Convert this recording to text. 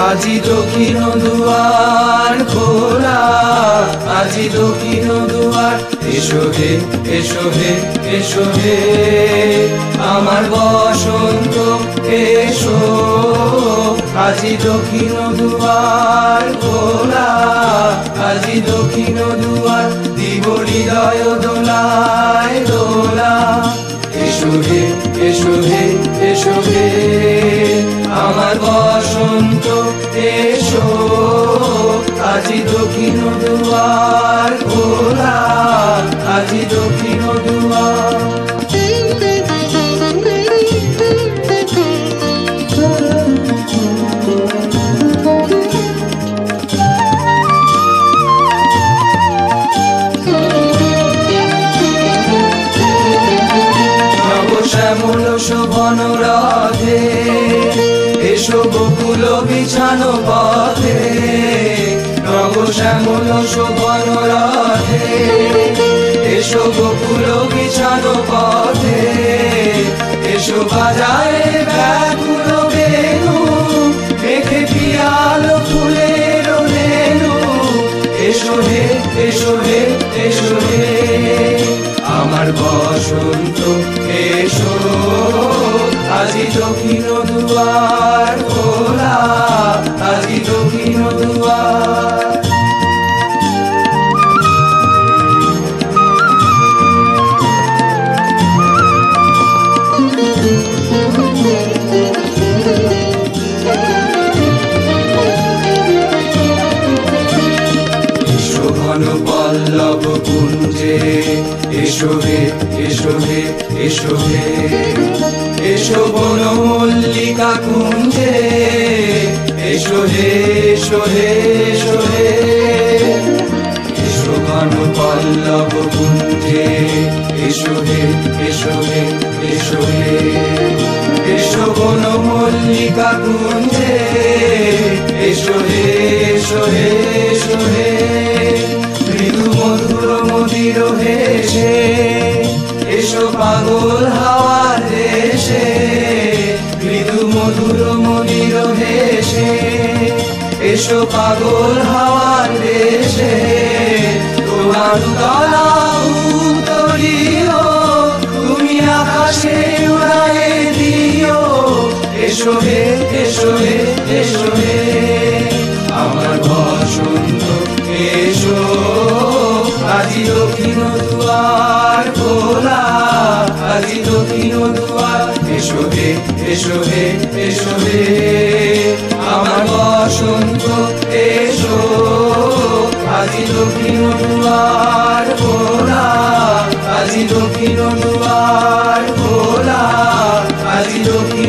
আজি দক্ষিণ দুয়ার খোলা, আজি দক্ষিণ দুয়ার, এসো হে এসো হে এসো হে আমার বসন্ত এসো। আজি দক্ষিণ দুয়ার খোলা, আজি দক্ষিণ দুয়ার, দিব হৃদয় দোলায় দোলা। এসো হে এসো হে এসো হে আমার বসন্ত এসো। আজি দক্ষিণ দুয়ার খোলা, আজি দক্ষিণ দুয়ার। শ্যামল শোভন রথে এসো বকুল বিছানো পথে, নব শ্যামল শোভন রথে এসো বকুল বিছানো পথে। এসো বাজায় ব্যাকুল বেণু, মেঘে পিয়াল ফুলের রেণু। এসো হে এসো হে এসো হে আমার বসন্ত এসো। আজি দক্ষিণ দুয়ার খোলা, আজি দক্ষিণ দুয়ার। এসো ঘন পল্লব কুঞ্জে, এসো হে এসো হে এসো হে এসো বন মল্লিকা কুঞ্জে। এসো হে এসো হে এসো হে এসো ঘন পল্লব কুঞ্জে। এসো হে এসো হে এসো হে এসো বন মল্লিকা কুঞ্জে। এসো হে এসো হে এসো হে মৃদু মধুর মদির হেসে। এসো পাগল হাওয়ার দেশে, মৃদু মধুর মদির হেসে। এসো পাগল হাওয়ার দেশে, তোমার গলা উতরিও, তুমি আকাশে উড়ায়ে দিও। এসো হে এসো হে এসো হে আমার বসন্ত এসো। আজি দক্ষিণ দুয়ার খোলা, আজি দক্ষিণ দুয়ার। এসো হে এসো হে এসো হে আমার বসন্ত এসো। আজি দক্ষিণ দুয়ার খোলা, আজি দক্ষিণ দুয়ার খোলা, আজি দক্ষিণ